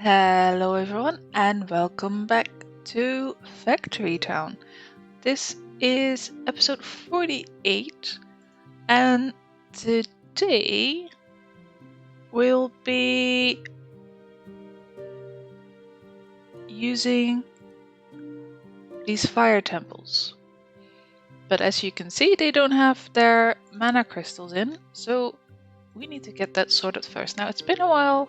Hello everyone and welcome back to Factory Town. This is episode 48 and today we'll be using these fire temples. But as you can see, they don't have their mana crystals in, so we need to get that sorted first. Now, it's been a while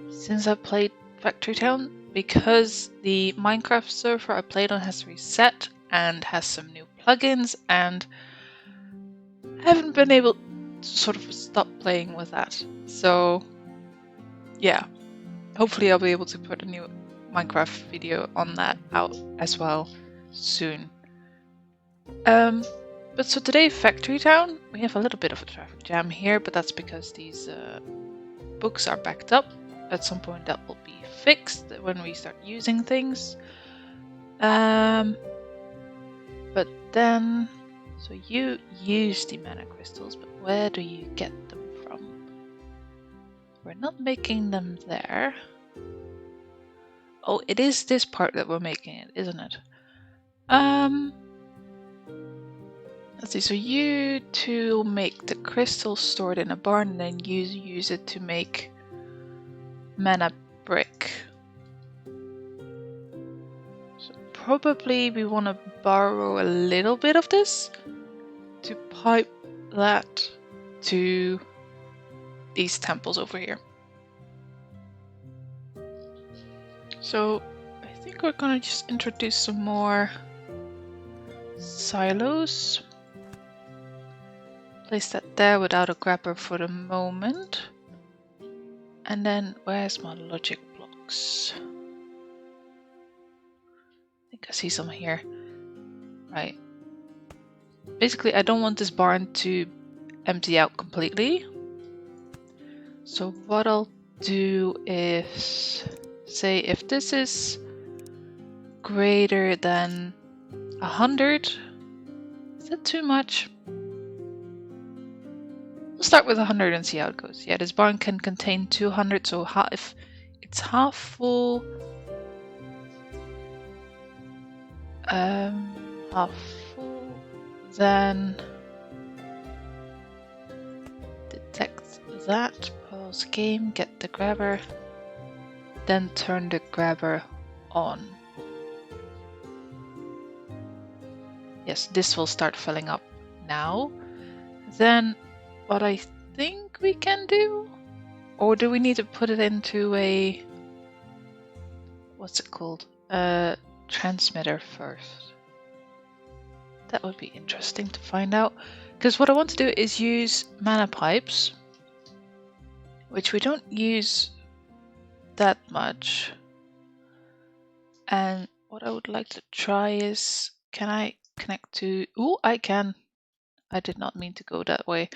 since I played Factory Town because the Minecraft server I played on has reset and has some new plugins, and I haven't been able to sort of stop playing with that. So yeah, hopefully I'll be able to put a new Minecraft video on that out as well soon. But so today, Factory Town, we have a little bit of a traffic jam here, but that's because these books are backed up. At some point that will be fixed when we start using things. But then, so you use the mana crystals, but where do you get them from? We're not making them there. Oh, it is this part that we're making it, isn't it? Let's see, so you two make the crystals stored in a barn and then you use it to make mana brick. So probably we want to borrow a little bit of this to pipe that to these temples over here. So I think we're gonna just introduce some more silos. Place that there without a grabber for the moment. And then, where's my logic blocks? I think I see some here. Right. Basically, I don't want this barn to empty out completely. So what I'll do is, say if this is greater than 100, is that too much? We'll start with 100 and see how it goes. Yeah, this barn can contain 200, so if it's half full, then detect that, pause game, get the grabber, then turn the grabber on. Yes, this will start filling up now. Then what I think we can do, or do we need to put it into a, what's it called, a transmitter first? That would be interesting to find out, because what I want to do is use mana pipes, which we don't use that much. And what I would like to try is, can I connect to, oh, I can. I did not mean to go that way.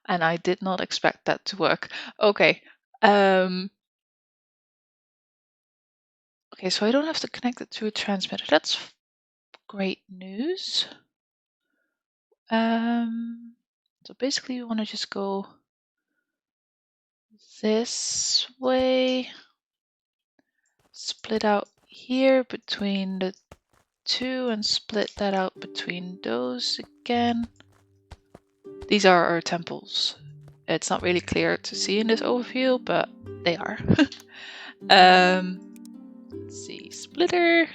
And I did not expect that to work. Okay. Okay, so I don't have to connect it to a transmitter. That's great news. So basically we want to just go this way. Split out here between the two and split that out between those again. These are our temples. It's not really clear to see in this overview, but they are. Let's see, splitter.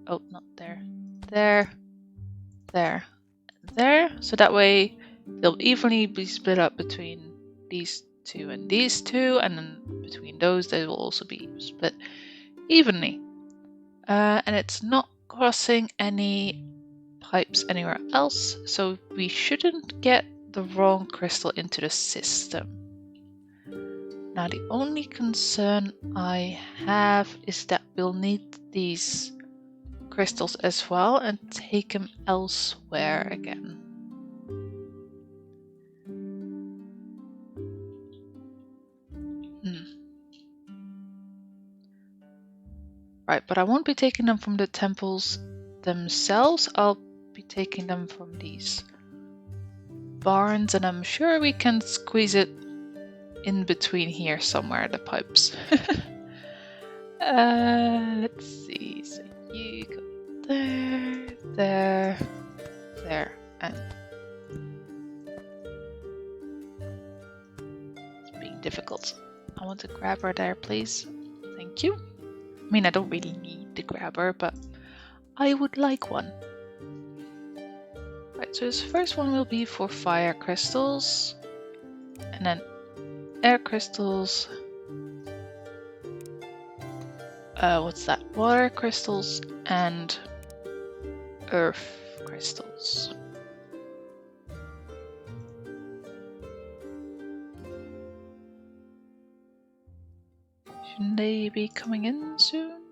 Oh, not there. There, there, there. So that way they'll evenly be split up between these two and these two, and then between those they will also be split evenly. And it's not crossing any pipes anywhere else, so we shouldn't get the wrong crystal into the system. Now the only concern I have is that we'll need these crystals as well and take them elsewhere again. Right, but I won't be taking them from the temples themselves. I'll be taking them from these barns, and I'm sure we can squeeze it in between here somewhere, the pipes. Let's see. So you go there, there, there, and it's being difficult. I want a grabber there, please. Thank you. I mean, I don't really need the grabber, but I would like one. Right, so this first one will be for fire crystals, and then air crystals. What's that? Water crystals and earth crystals. Shouldn't they be coming in soon?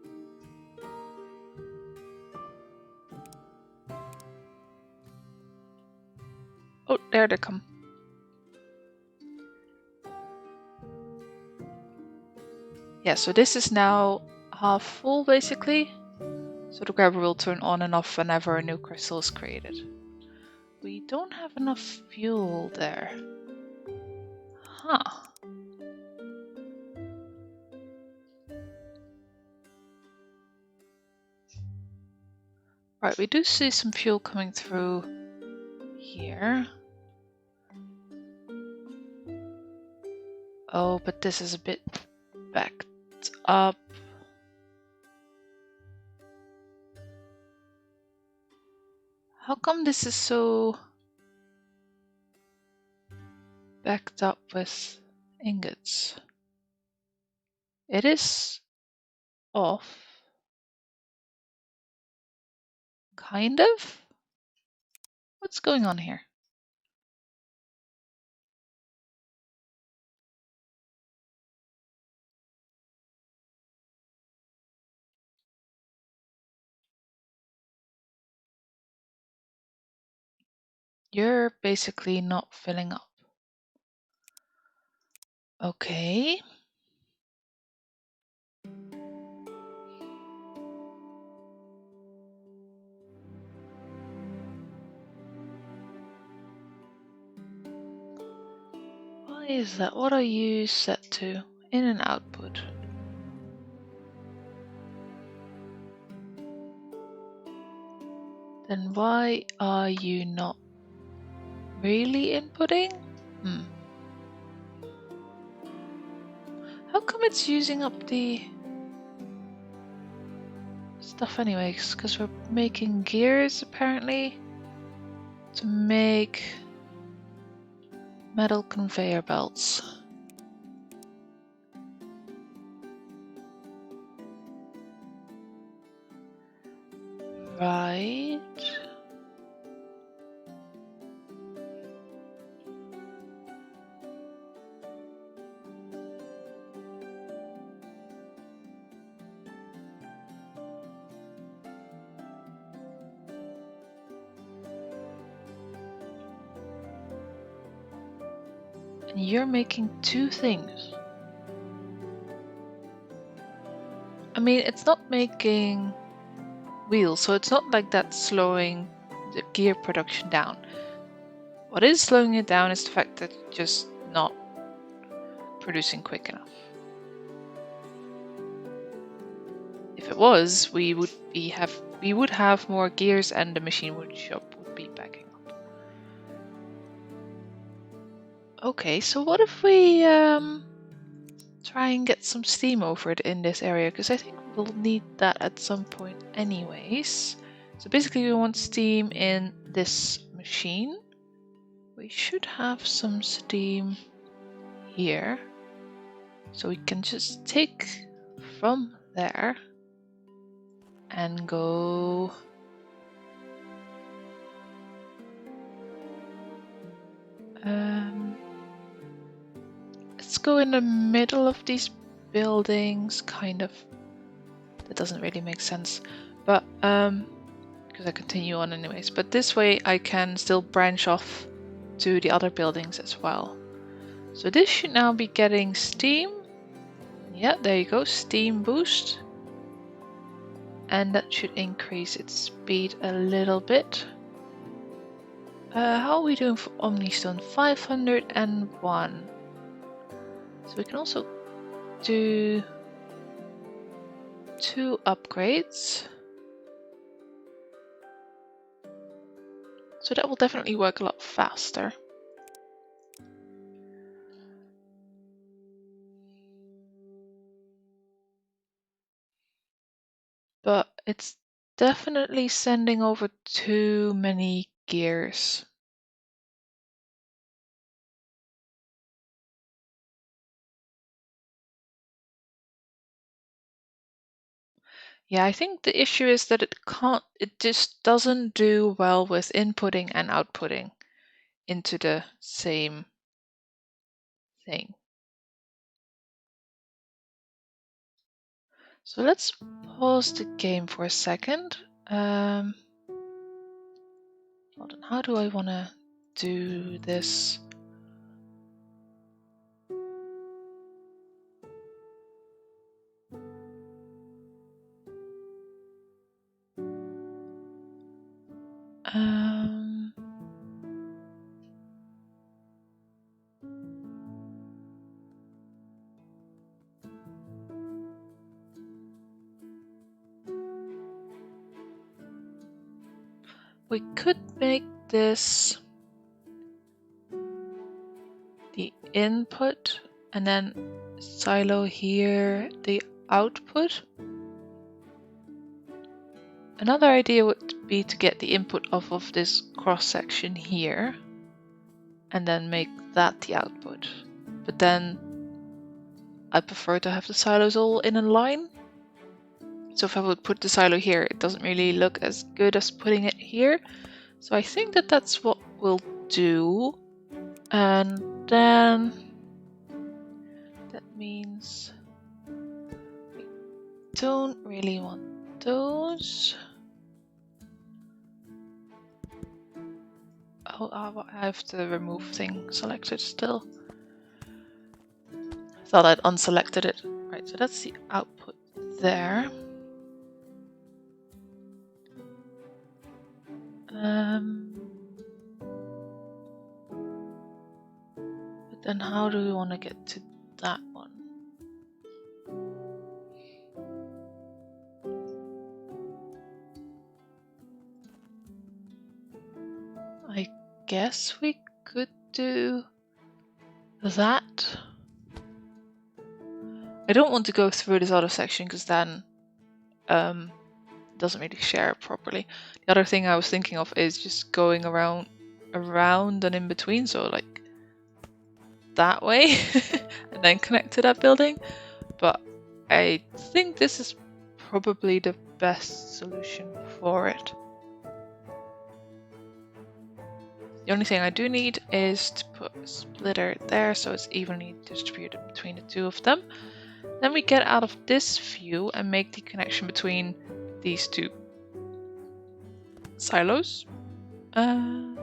Oh, there they come. Yeah, so this is now half full basically. So the grabber will turn on and off whenever a new crystal is created. We don't have enough fuel there. Huh. Right, we do see some fuel coming through here. Oh, but this is a bit backed up. How come this is so backed up with ingots? It is off. Kind of? What's going on here? You're basically not filling up. Okay. Why is that? What are you set to? In and output. Then why are you not really inputting? How come it's using up the stuff anyways? Because we're making gears apparently to make metal conveyor belts. Right. And you're making two things. I mean, it's not making wheels, so it's not like that's slowing the gear production down. What is slowing it down is the fact that it's just not producing quick enough. If it was, we would have more gears and the machine would be backing up. Okay, so what if we try and get some steam over it in this area? Because I think we'll need that at some point anyways. So basically we want steam in this machine. We should have some steam here. So we can just take from there and go let's go in the middle of these buildings, kind of. That doesn't really make sense, but because I continue on anyways. But this way I can still branch off to the other buildings as well. So this should now be getting steam. Yeah, there you go, steam boost. And that should increase its speed a little bit. How are we doing for Omnistone? 501. So we can also do 2 upgrades. So that will definitely work a lot faster. But it's definitely sending over too many gears. Yeah, I think the issue is that it just doesn't do well with inputting and outputting into the same thing. So let's pause the game for a second. Hold on, how do I want to do this? We could make this the input and then silo here the output. Another idea would be to get the input off of this cross section here and then make that the output. But then I prefer to have the silos all in a line. So if I would put the silo here, it doesn't really look as good as putting it here. So I think that that's what we'll do. And then that means we don't really want those. Oh, I have the remove thing selected still. I thought I'd unselected it. Right, so that's the output there. But then how do we want to get to that one? I guess we could do that. I don't want to go through this other section because then it doesn't really share properly. The other thing I was thinking of is just going around and in between, so like that way and then connect to that building. But I think this is probably the best solution for it. The only thing I do need is to put a splitter there so it's evenly distributed between the two of them. Then we get out of this view and make the connection between these two silos. No,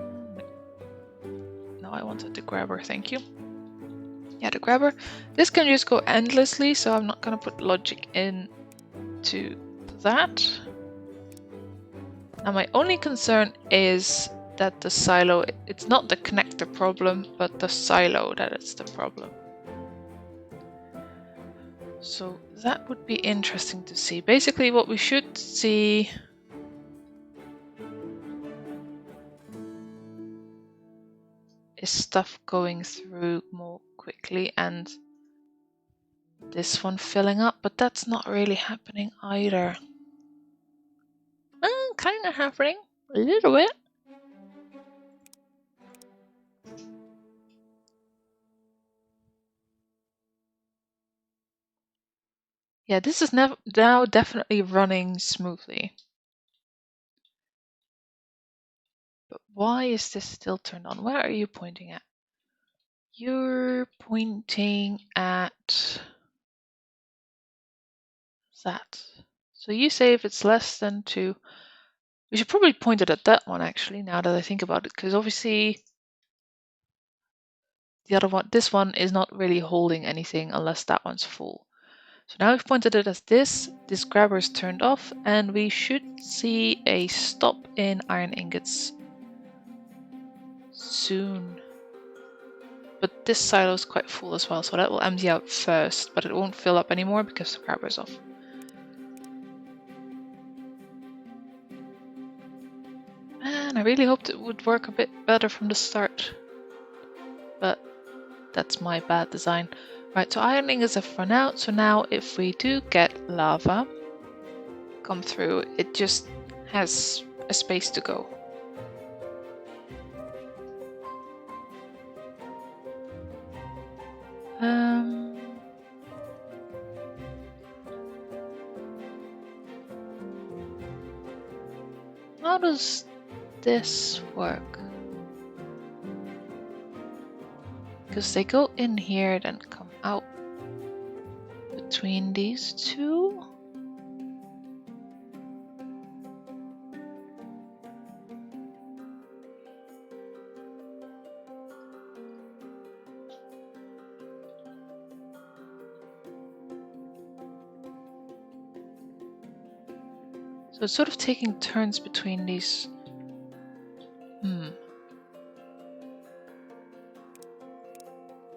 I wanted the grabber, thank you. Yeah, the grabber. This can just go endlessly, so I'm not going to put logic into that. Now my only concern is that the silo, it's not the connector problem, but the silo that it's the problem. So that would be interesting to see. Basically what we should see is stuff going through more quickly and this one filling up, but that's not really happening either. Kind of happening, a little bit. Yeah, this is now definitely running smoothly. But why is this still turned on? Where are you pointing at? You're pointing at that. So you say if it's less than 2. We should probably point it at that one actually, now that I think about it, because obviously the other one, this one is not really holding anything unless that one's full. So now we've pointed it as this grabber is turned off, and we should see a stop in iron ingots soon. But this silo is quite full as well, so that will empty out first, but it won't fill up anymore because the grabber is off. Man, I really hoped it would work a bit better from the start. But that's my bad design. Right, so ironing is up for now. So now if we do get lava come through, it just has a space to go. How does this work? Because they go in here, then come out between these two. So it's sort of taking turns between these.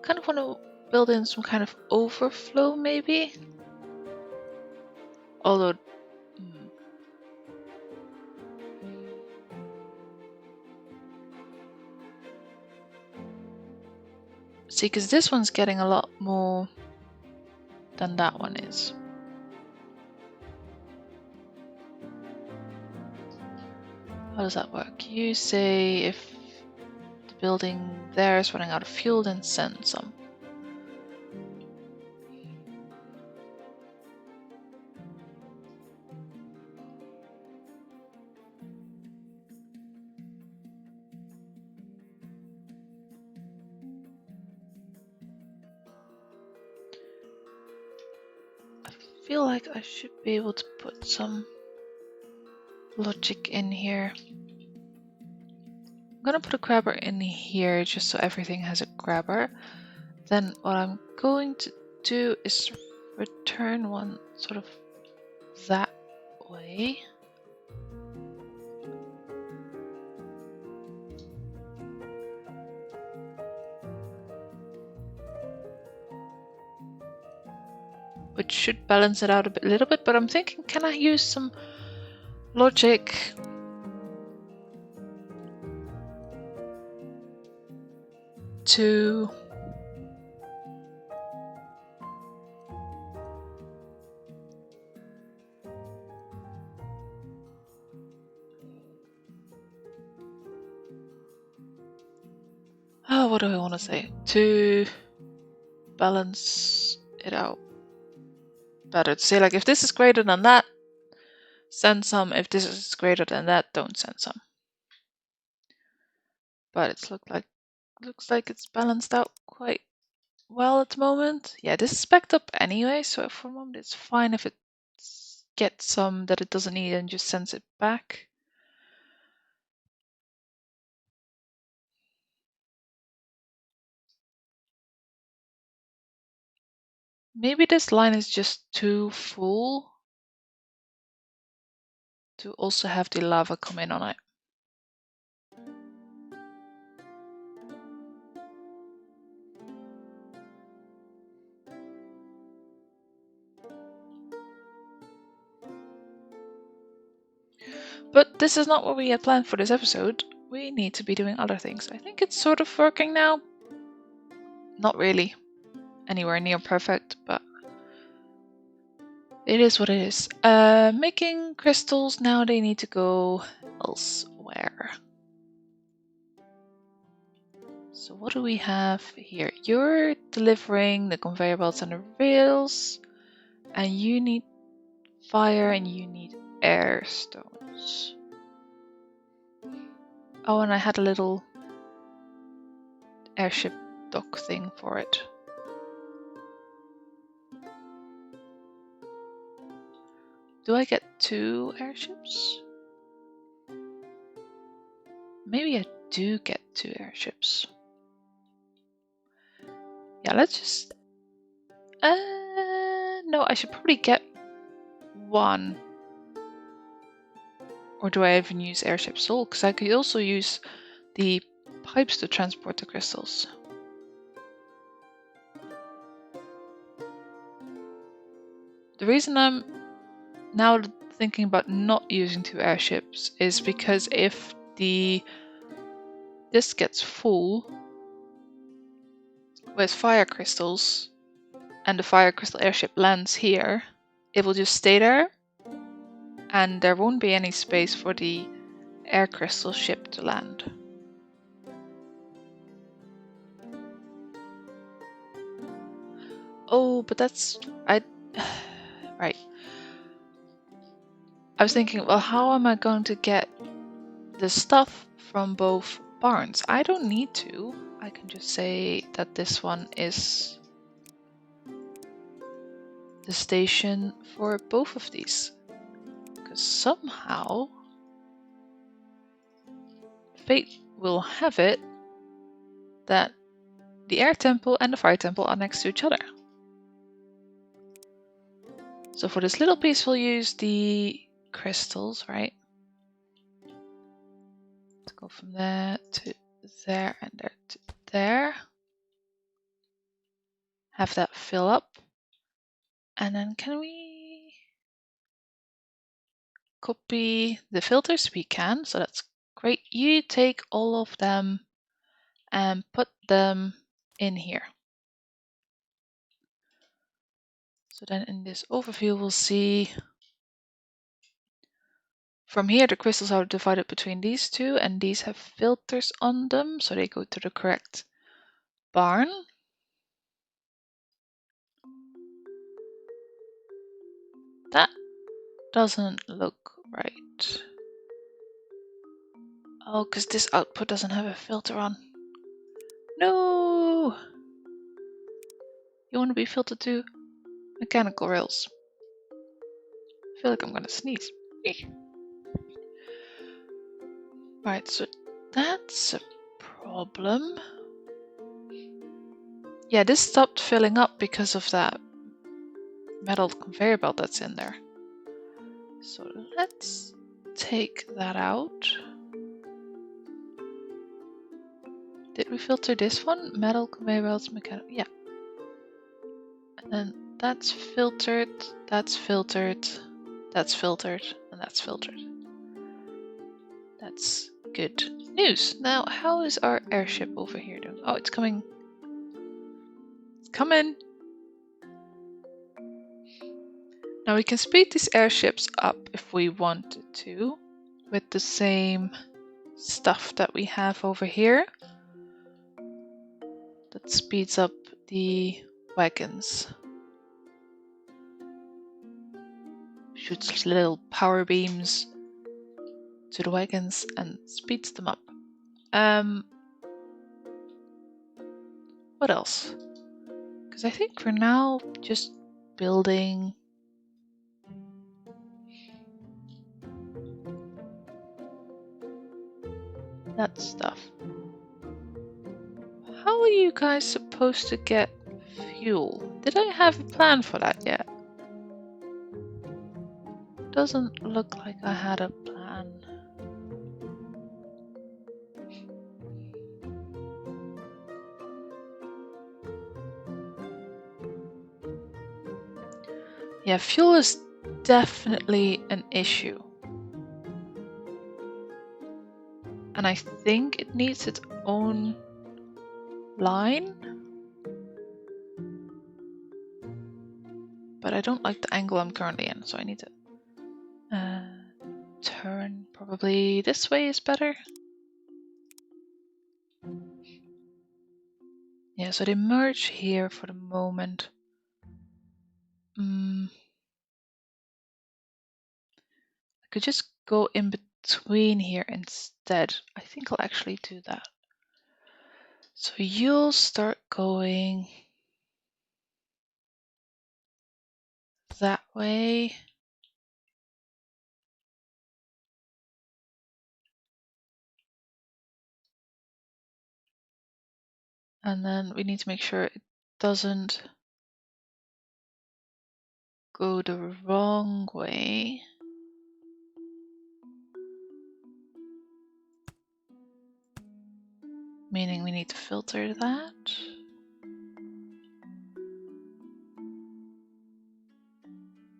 Kind of want to build in some kind of overflow, maybe. Although, see, because this one's getting a lot more than that one is. How does that work? You say if the building there is running out of fuel, then send some. I feel like I should be able to put some logic in here. I'm gonna put a grabber in here just so everything has a grabber. Then what I'm going to do is return one sort of that way. Which should balance it out a little bit, but I'm thinking, can I use some logic to what do I want to say? To balance it out better. To say, like, if this is greater than that, send some. If this is greater than that, don't send some. But it's looks like it's balanced out quite well at the moment. Yeah, this is backed up anyway, so for a moment it's fine if it gets some that it doesn't need and just sends it back. Maybe this line is just too full to also have the lava come in on it. But this is not what we had planned for this episode. We need to be doing other things. I think it's sort of working now. Not really anywhere near perfect, but it is what it is. Making crystals, now they need to go elsewhere. So what do we have here? You're delivering the conveyor belts and the rails, and you need fire and you need air stones. Oh, and I had a little airship dock thing for it. Do I get 2 airships? Maybe I do get 2 airships. Yeah, let's just... no, I should probably get 1. Or do I even use airships at all? Because I could also use the pipes to transport the crystals. The reason I'm now thinking about not using 2 airships is because if this gets full with fire crystals and the fire crystal airship lands here, it will just stay there and there won't be any space for the air crystal ship to land. Oh, but that's... right. I was thinking, well, how am I going to get the stuff from both barns? I don't need to. I can just say that this one is the station for both of these. Because somehow fate will have it that the air temple and the fire temple are next to each other. So for this little piece, we'll use the crystals, right? Let's go from there to there and there to there. Have that fill up. And then can we copy the filters? We can, so that's great. You take all of them and put them in here. So then in this overview, we'll see from here the crystals are divided between these two, and these have filters on them, so they go to the correct barn. That doesn't look right. Oh, because this output doesn't have a filter on. No! You want to be filtered to mechanical rails. I feel like I'm gonna sneeze. Right, so that's a problem. Yeah, this stopped filling up because of that metal conveyor belt that's in there. So let's take that out. Did we filter this one? Metal conveyor belts, mechanical. Yeah. And then that's filtered, that's filtered, that's filtered, and that's filtered. That's good news. Now, how is our airship over here doing? Oh, it's coming. It's coming. Now we can speed these airships up if we wanted to with the same stuff that we have over here. That speeds up the wagons. Shoots little power beams to the wagons and speeds them up. What else? Because I think for now, just building that stuff. How are you guys supposed to get fuel? Did I have a plan for that yet? Doesn't look like I had a plan. Yeah, fuel is definitely an issue. And I think it needs its own line. But I don't like the angle I'm currently in, so I need to turn. Probably this way is better. Yeah, so they merge here for the moment. I could just go in between here instead. I think I'll actually do that. So you'll start going that way. And then we need to make sure it doesn't go the wrong way. Meaning we need to filter that.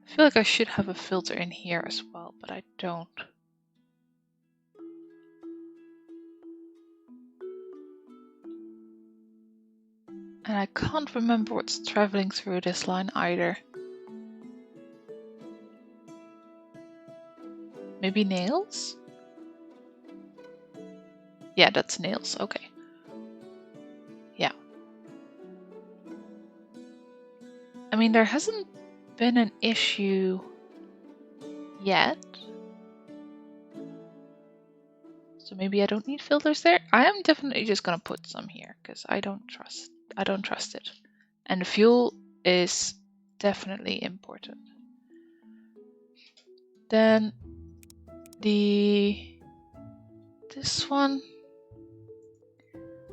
I feel like I should have a filter in here as well, but I don't. And I can't remember what's traveling through this line either. Maybe nails? Yeah, that's nails. Okay. Yeah. I mean, there hasn't been an issue yet. So maybe I don't need filters there. I am definitely just gonna put some here because I don't trust it. And the fuel is definitely important. Then this one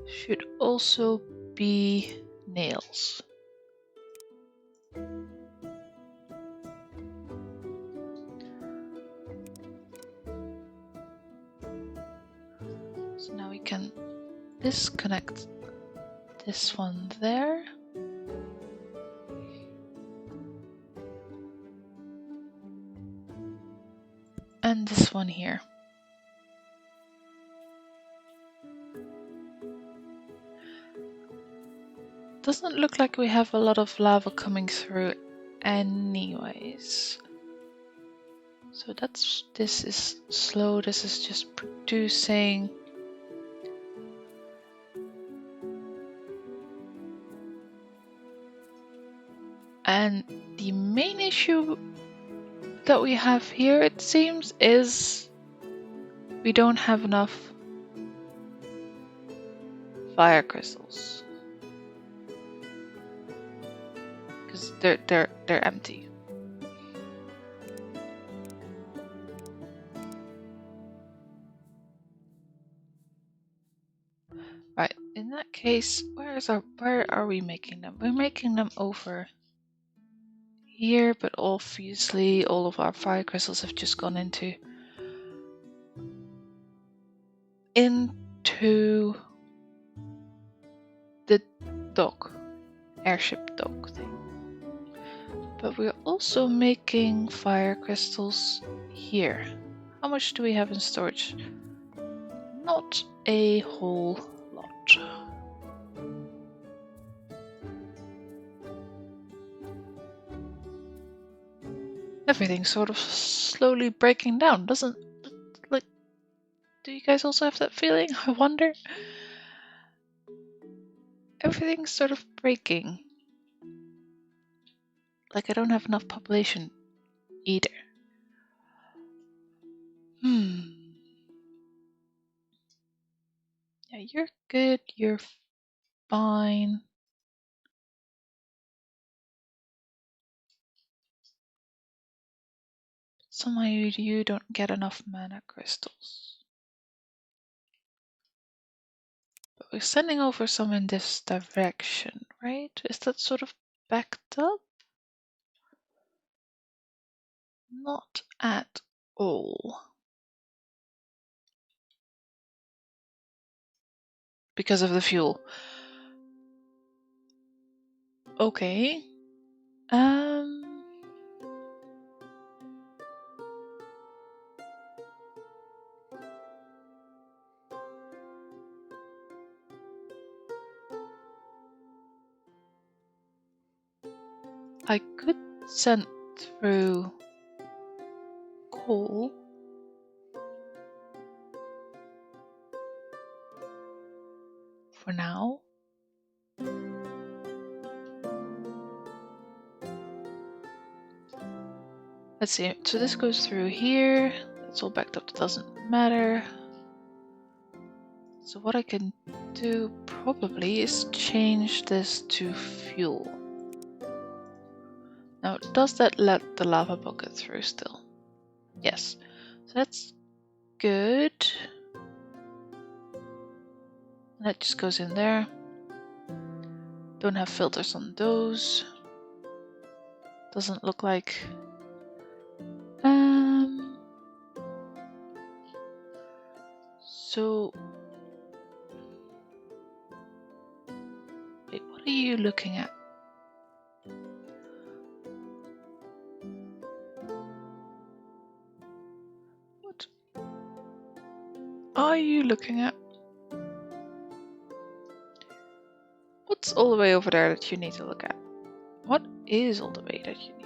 should also be nails. So now we can disconnect this one there. And this one here. Doesn't look like we have a lot of lava coming through anyways. So this is slow, this is just producing. And the main issue that we have here, it seems, is we don't have enough fire crystals. Because they're empty. Right, in that case, where are we making them? We're making them over here, but obviously all of our fire crystals have just gone into the airship dock thing. But we're also making fire crystals here. How much do we have in storage? Not a whole lot. Everything's sort of slowly breaking down, doesn't like? Do you guys also have that feeling? I wonder. Everything's sort of breaking. Like I don't have enough population either. Yeah, you're good. You're fine. Somehow you don't get enough mana crystals. But we're sending over some in this direction, right? Is that sort of backed up? Not at all. Because of the fuel. Okay. I could send through coal. For now. Let's see. So this goes through here. That's all backed up. It doesn't matter. So what I can do probably is change this to fuel. Now, does that let the lava bucket through still? Yes. So that's good. That just goes in there. Don't have filters on those. Doesn't look like. So. Wait, what are you looking at? What are you looking at? what's all the way over there that you need to look at? What is all the way that you need?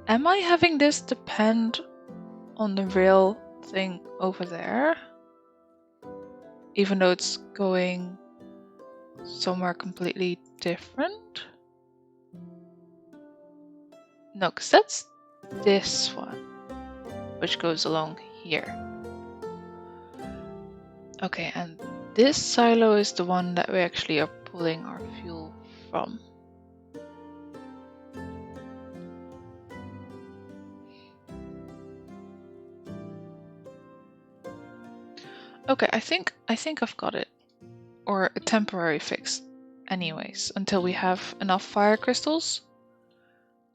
Am I having this depend on the real thing over there? Even though it's going somewhere completely different? No, because that's this one, which goes along here. Okay, and this silo is the one that we actually are pulling our fuel from. Okay, I think I've got it. Or a temporary fix anyways, until we have enough fire crystals.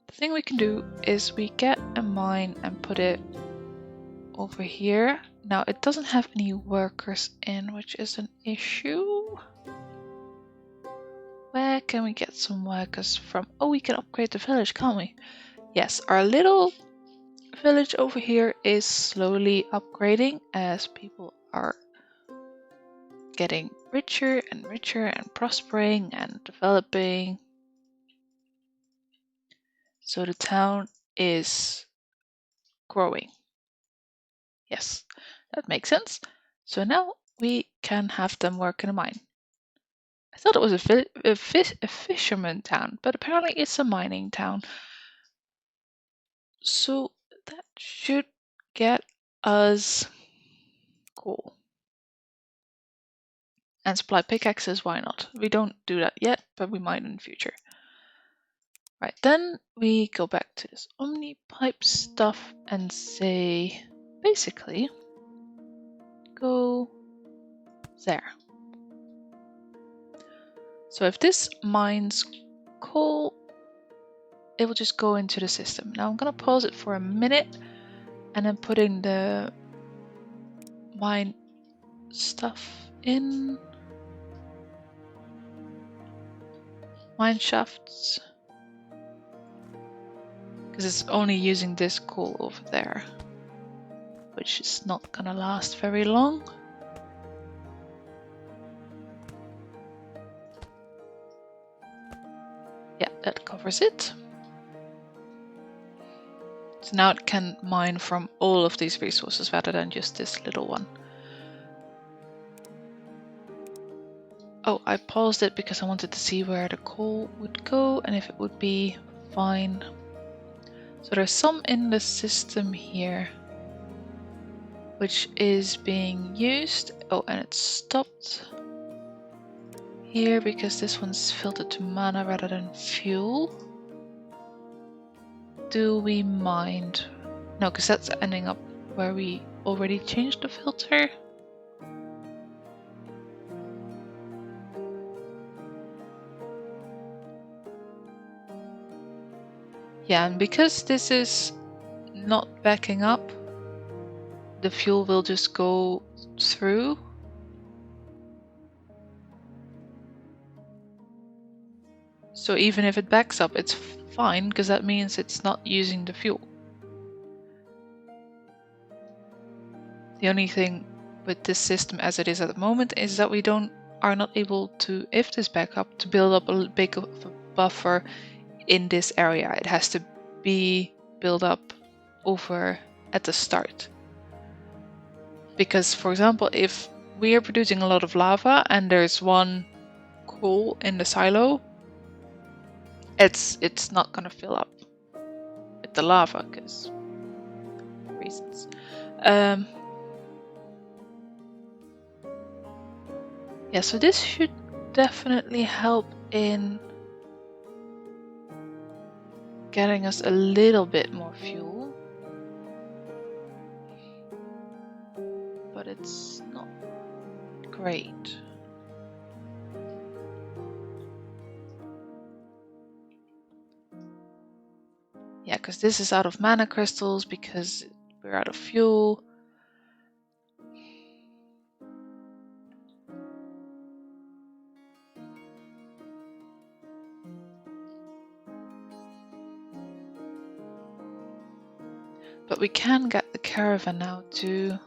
The thing we can do is we get a mine and put it over here. Now it doesn't have any workers in, which is an issue. Where can we get some workers from? Oh, we can upgrade the village, can't we? Yes, our little village over here is slowly upgrading as people are getting richer and prospering and developing. So the town is growing. Yes, that makes sense. So now we can have them work in a mine. I thought it was a fisherman town, but apparently it's a mining town. So that should get us coal. And supply pickaxes, why not? We don't do that yet, but we might in the future. Right, then we go back to this Omni pipe stuff and say, basically, go there. So if this mines coal, it will just go into the system. Now I'm gonna pause it for a minute and then put in the mine stuff in. Mine shafts. Because it's only using this coal over there, which is not gonna last very long. Yeah, that covers it. So now it can mine from all of these resources rather than just this little one. Oh, I paused it because I wanted to see where the coal would go and if it would be fine. So there's some in the system here which is being used. Oh, and it stopped here because this one's filtered to mana rather than fuel. Do we mind? No, because that's ending up where we already changed the filter. Yeah, and because this is not backing up, the fuel will just go through. So even if it backs up, it's fine because that means it's not using the fuel. The only thing with this system as it is at the moment is that we are not able to, if this back up, to build up a big of a buffer in this area. It has to be built up over at the start. Because, for example, if we are producing a lot of lava and there's one coal in the silo, it's not gonna fill up with the lava because reasons. Yeah, so this should definitely help in getting us a little bit more fuel, but it's not great. Yeah, because this is out of mana crystals because we're out of fuel. But we can get the caravan now to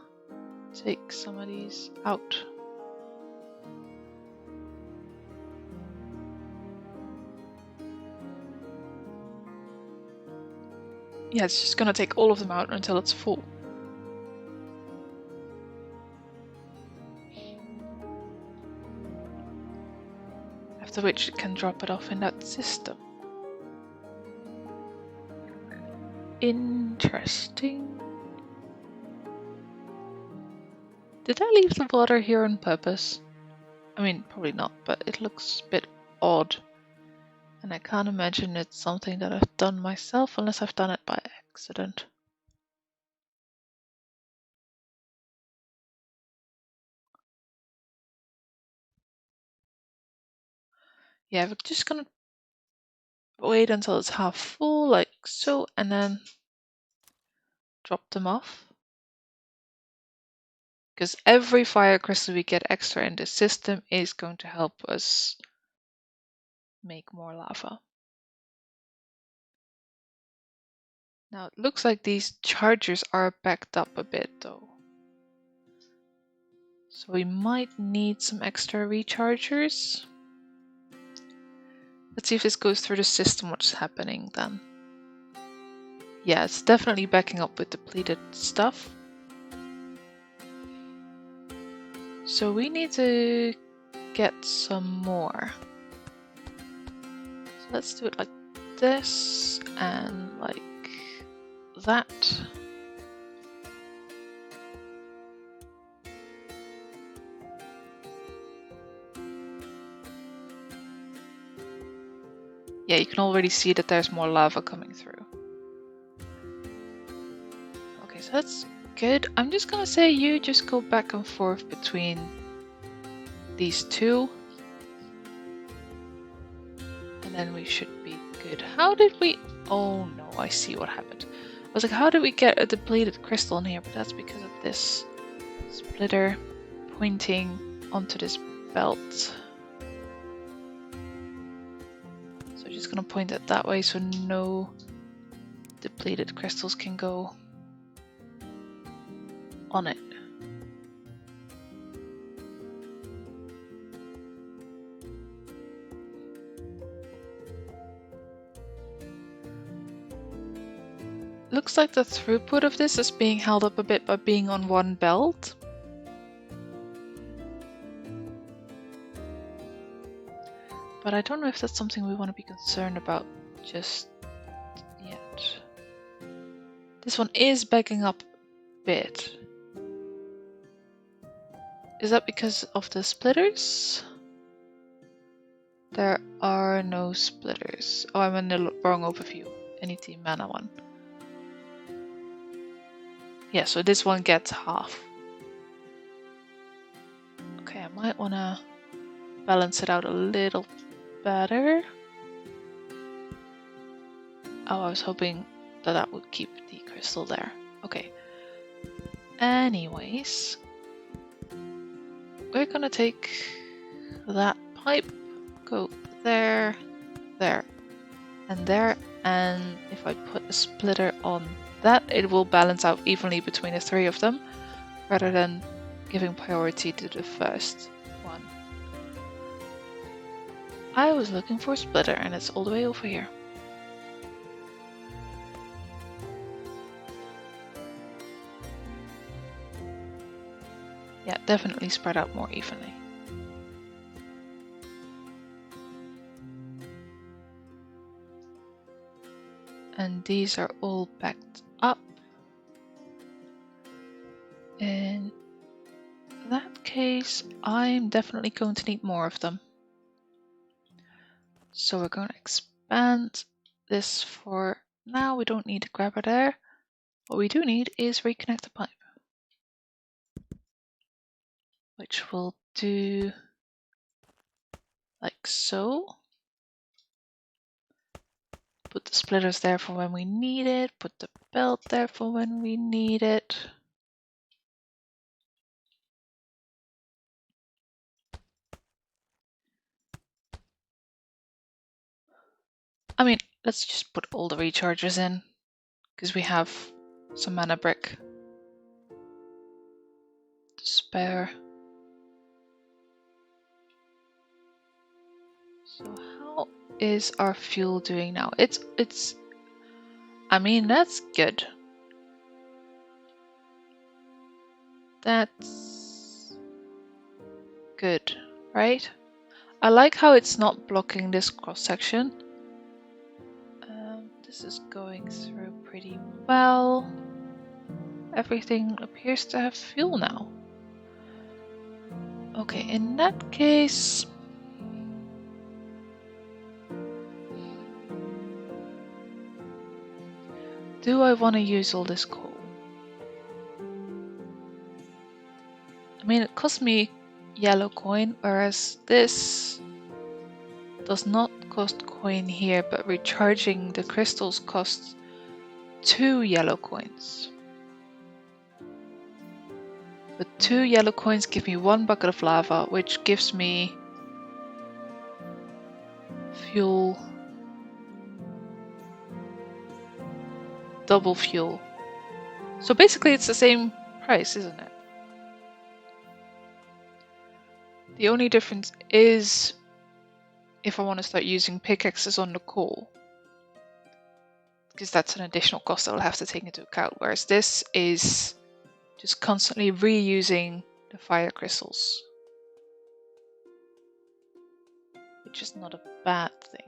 take some of these out. Yeah, it's just gonna take all of them out until it's full. After which it can drop it off in that system. Interesting. Did I leave the water here on purpose? I mean, probably not, but it looks a bit odd. And I can't imagine it's something that I've done myself unless I've done it by accident. Yeah, we're just gonna wait until it's half full, like so, and then drop them off. Because every fire crystal we get extra in this system is going to help us make more lava. Now it looks like these chargers are backed up a bit though. So we might need some extra rechargers. Let's see if this goes through the system, what's happening then. Yeah, it's definitely backing up with depleted stuff. So we need to get some more. So let's do it like this and like that. Yeah, you can already see that there's more lava coming through. Okay, so that's good. I'm just gonna say you just go back and forth between these two. And then we should be good. How did we... Oh no, I see what happened. I was like, how did we get a depleted crystal in here? But that's because of this splitter pointing onto this belt. So I'm just gonna point it that way so no depleted crystals can go on it. Looks like the throughput of this is being held up a bit by being on one belt. But I don't know if that's something we want to be concerned about just yet. This one is backing up a bit. Is that because of the splitters? There are no splitters. Oh, I'm in the wrong overview. I need the mana one. Yeah, so this one gets half. Okay, I might want to balance it out a little better. Oh, I was hoping that that would keep the crystal there. Okay. Anyways, we're gonna take that pipe, go there, there, and there, and if I put a splitter on that, it will balance out evenly between the three of them, rather than giving priority to the first one. I was looking for a splitter, and it's all the way over here. Yeah, definitely spread out more evenly. And these are all backed up. In that case, I'm definitely going to need more of them. So we're going to expand this for now. We don't need a grabber there. What we do need is reconnect the pipe, which we'll do like so. Put the splitters there for when we need it. Put the belt there for when we need it. I mean, let's just put all the rechargers in, because we have some mana brick to spare. So how is our fuel doing now? I mean, that's good. That's good, right? I like how it's not blocking this cross section. This is going through pretty well. Everything appears to have fuel now. Okay, in that case... do I want to use all this coal? I mean, it cost me yellow coin, whereas this does not cost coin here, but recharging the crystals costs 2 yellow coins. But 2 yellow coins give me 1 bucket of lava, which gives me fuel, double fuel. So basically it's the same price, isn't it? The only difference is if I want to start using pickaxes on the coal, because that's an additional cost I'll have to take into account, whereas this is just constantly reusing the fire crystals, which is not a bad thing.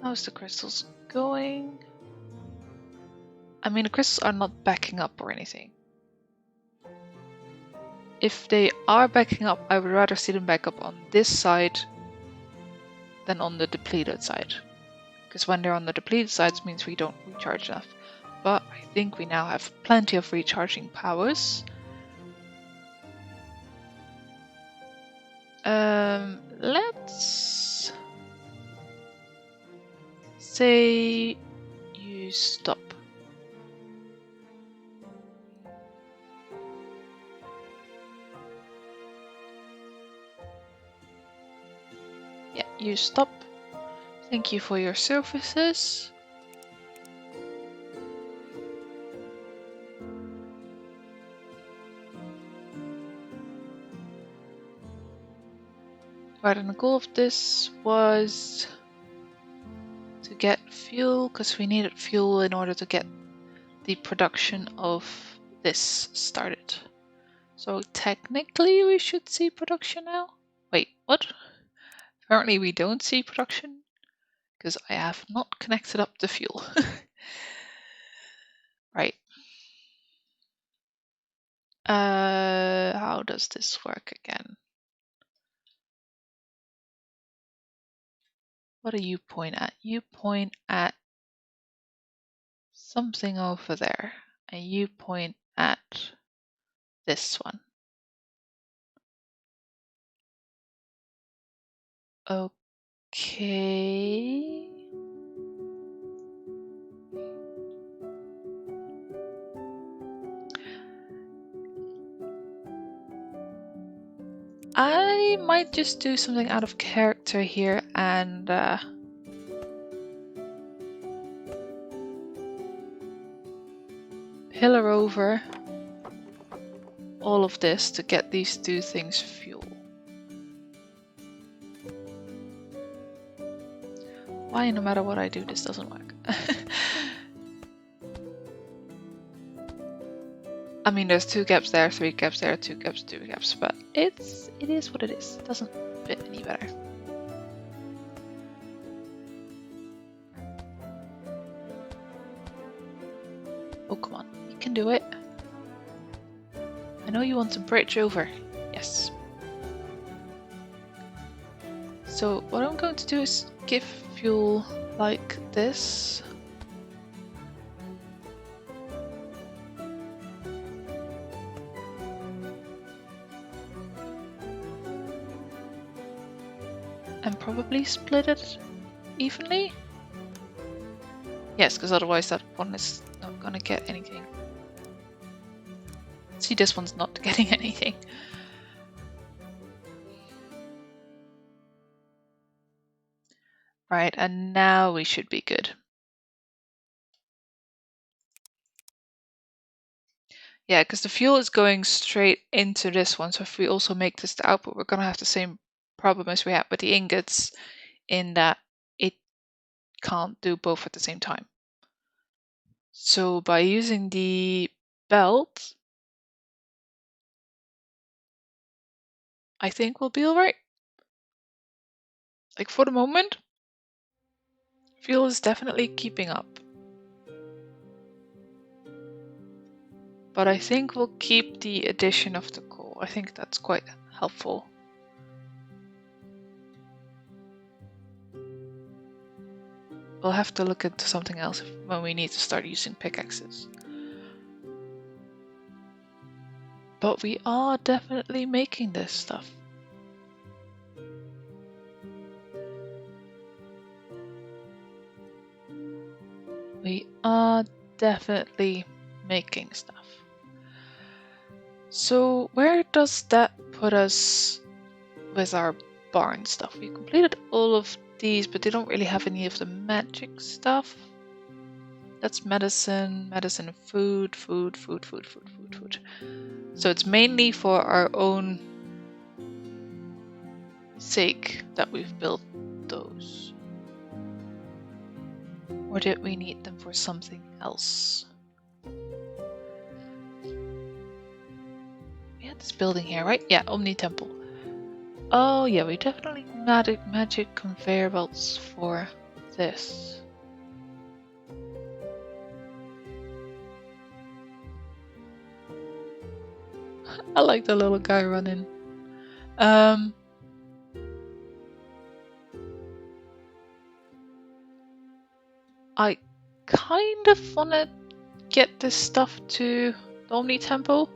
How's the crystals going? I mean, the crystals are not backing up or anything. If they are backing up, I would rather see them back up on this side than on the depleted side. Because when they're on the depleted sides means we don't recharge enough. But I think we now have plenty of recharging powers. Let's say you stop. Yeah, you stop. Thank you for your services. Right, and the goal of this was to get fuel, because we needed fuel in order to get the production of this started. So technically we should see production now. Wait, what? Apparently we don't see production because I have not connected up the fuel. Right. How does this work again? What do you point at? You point at something over there, and you point at this one. Okay. I might just do something out of character here and pillar over all of this to get these two things fuel. Why no matter what I do this doesn't work? I mean, there's 2 gaps there, 3 gaps there, 2 gaps, 2 gaps, but it is what it is. It doesn't fit any better. Oh, come on. You can do it. I know you want to bridge over. Yes. So what I'm going to do is give fuel like this. And probably split it evenly. Yes, because otherwise that one is not gonna get anything. See, this one's not getting anything. Right, and now we should be good. Yeah, because the fuel is going straight into this one. So if we also make this the output, we're gonna have the same problem as we had with the ingots, in that it can't do both at the same time. So by using the belt, I think we'll be alright. Like for the moment, fuel is definitely keeping up. But I think we'll keep the addition of the coal. I think that's quite helpful. We'll have to look into something else when we need to start using pickaxes. But we are definitely making this stuff. We are definitely making stuff. So where does that put us with our barn stuff? We completed all of these, but they don't really have any of the magic stuff. That's medicine, medicine, food. So it's mainly for our own sake that we've built those. Or did we need them for something else? We had this building here, right? Yeah, Omni Temple. Oh yeah, we definitely need magic conveyor belts for this. I like the little guy running. I kind of want to get this stuff to the Omni Temple,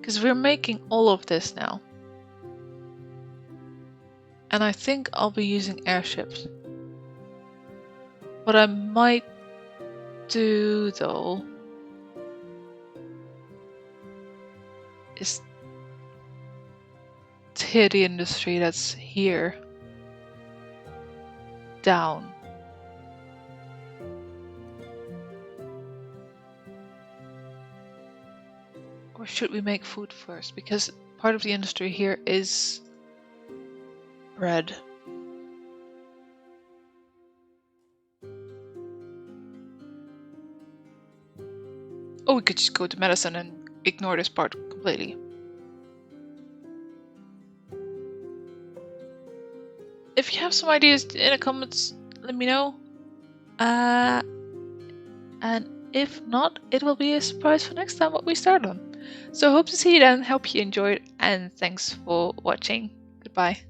because we're making all of this now. And I think I'll be using airships. What I might do though is tear the industry that's here down. Or should we make food first? Because part of the industry here is bread. Oh, we could just go to medicine and ignore this part completely. If you have some ideas in the comments, let me know. And if not, it will be a surprise for next time what we start on. So hope to see you then, hope you enjoyed, and thanks for watching. Goodbye.